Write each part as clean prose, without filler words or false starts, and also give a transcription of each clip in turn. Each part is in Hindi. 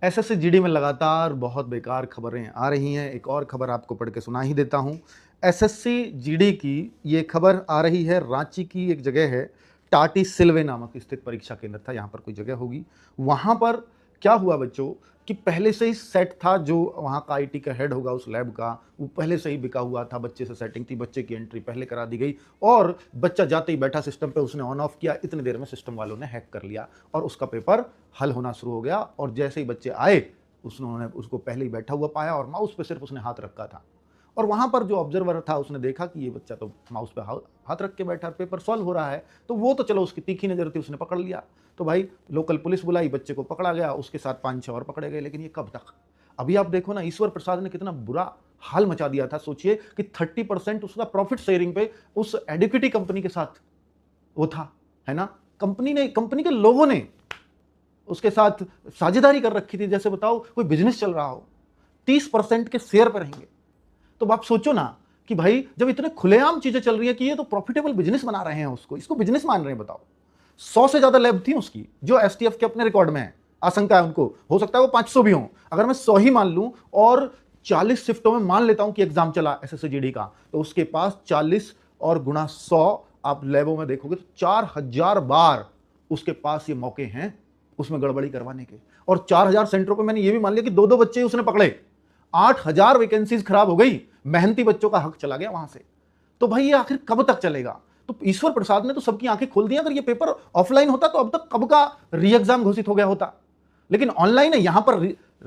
एसएससी जीडी में लगातार बहुत बेकार खबरें आ रही हैं। एक और खबर आपको पढ़ के सुना ही देता हूं। एसएससी जीडी की ये खबर आ रही है, रांची की एक जगह है, टाटी सिल्वे नामक स्थित परीक्षा केंद्र था, यहाँ पर कोई जगह होगी। वहाँ पर क्या हुआ बच्चों कि पहले से ही सेट था, जो वहाँ का आईटी का हेड होगा उस लैब का, वो पहले से ही बिका हुआ था, बच्चे से सेटिंग थी, बच्चे की एंट्री पहले करा दी गई और बच्चा जाते ही बैठा सिस्टम पे, उसने ऑन ऑफ किया, इतनी देर में सिस्टम वालों ने हैक कर लिया और उसका पेपर हल होना शुरू हो गया। और जैसे ही बच्चे आए उन्होंने उसको पहले ही बैठा हुआ पाया और माउस पे सिर्फ उसने हाथ रखा था और वहाँ पर जो ऑब्जर्वर था उसने देखा कि ये बच्चा तो माउस पे हाथ रख के बैठा, पेपर सॉल्व हो रहा है, तो वो तो चलो उसकी तीखी नज़र थी, उसने पकड़ लिया। तो भाई लोकल पुलिस बुलाई, बच्चे को पकड़ा गया, उसके साथ 5-6 और पकड़े गए। लेकिन ये कब तक? अभी आप देखो ना, ईश्वर प्रसाद ने कितना बुरा हाल मचा दिया था। सोचिए कि 30% उसका प्रॉफिट शेयरिंग पे उस एडिक्विटी कंपनी के साथ वो था, है ना। कंपनी के लोगों ने उसके साथ साझेदारी कर रखी थी, जैसे बताओ कोई बिजनेस चल रहा हो, 30% के शेयर पर रहेंगे। तो आप सोचो ना कि भाई जब इतने खुलेआम चीजें चल रही है कि ये तो प्रॉफिटेबल बिजनेस बना रहे हैं, इसको बिजनेस मान रहे हैं। बताओ 100 से ज्यादा लैब थी उसकी, जो एसटीएफ के अपने रिकॉर्ड में है। आशंका है उनको, हो सकता है वो 500 भी हो। अगर मैं 100 ही मान लूं और 40 शिफ्टों में मान लेता हूं कि एग्जाम चला एसएससी जीडी का, तो उसके पास 40 और गुणा 100 आप लैबों में देखोगे तो 4000 बार उसके पास ये मौके हैं उसमें गड़बड़ी करवाने के। और 4000 सेंटरों पे मैंने ये भी मान लिया कि 2-2 बच्चे उसने पकड़े, 8000 वैकेंसीज खराब हो गई, मेहनती बच्चों का हक चला गया वहां से। तो भाई ये आखिर कब तक चलेगा? तो ईश्वर प्रसाद ने तो सबकी आंखें खोल दी। अगर ये पेपर ऑफलाइन होता तो अब तक कब का री एग्जाम घोषित हो गया होता, लेकिन ऑनलाइन है, यहां पर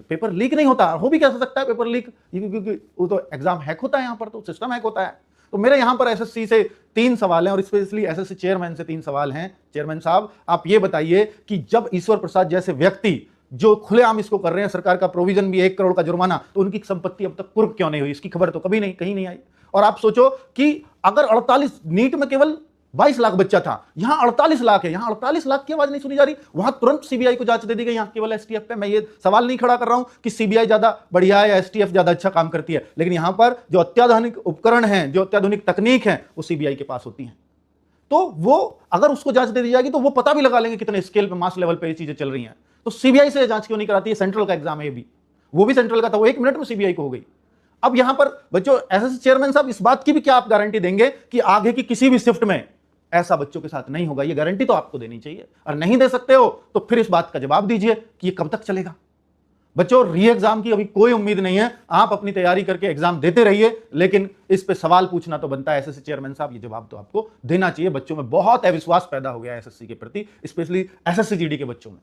पेपर लीक नहीं होता। हो भी कैसे सकता है पेपर लीक, क्योंकि वो तो एग्जाम हैक होता है, यहां पर तो सिस्टम हैक होता है। तो मेरे यहां पर एसएससी से 3 सवाल हैं और स्पेशली एसएससी चेयरमैन से 3 सवाल हैं। चेयरमैन साहब, आप ये बताइए कि जब ईश्वर प्रसाद जैसे व्यक्ति जो खुलेआम इसको कर रहे हैं, सरकार का प्रोविजन भी 1 करोड़ का जुर्माना, तो उनकी संपत्ति अब तक कुर्क क्यों नहीं हुई? इसकी खबर तो कभी नहीं, कहीं नहीं आई। और आप सोचो कि अगर 48 नीट में केवल 22 लाख बच्चा था, यहां 48 लाख है, यहां 48 लाख की आवाज नहीं सुनी जा रही, वहां तुरंत सीबीआई को जांच दे दी गई, यहां केवल एसटीएफ पे। मैं ये सवाल नहीं खड़ा कर रहा हूं कि सीबीआई ज्यादा बढ़िया है या एसटीएफ ज्यादा अच्छा काम करती है, लेकिन यहां पर जो अत्याधुनिक उपकरण है, जो अत्याधुनिक तकनीक है, वो सीबीआई के पास होती है। तो वो अगर उसको जांच दे दी जाएगी तो वो पता भी लगा लेंगे कितने स्केल पे, मास लेवल पे ये चीजें चल रही हैं। तो सीबीआई से जांच क्यों नहीं कराती है? सेंट्रल का एग्जाम है, ये भी वो भी सेंट्रल का था, वो 1 मिनट में सीबीआई को हो गई। अब यहां पर बच्चों एसएससी चेयरमैन साहब, इस बात की भी क्या आप गारंटी देंगे कि आगे की किसी भी शिफ्ट में ऐसा बच्चों के साथ नहीं होगा? ये गारंटी तो आपको देनी चाहिए, और नहीं दे सकते हो तो फिर इस बात का जवाब दीजिए कि ये कब तक चलेगा। बच्चों री एग्जाम की अभी कोई उम्मीद नहीं है, आप अपनी तैयारी करके एग्जाम देते रहिए, लेकिन इस पे सवाल पूछना तो बनता है एसएससी चेयरमैन साहब, ये जवाब तो आपको देना चाहिए। बच्चों में बहुत अविश्वास पैदा हो गया है एसएससी के प्रति, स्पेशली एसएससी जीडी के बच्चों में।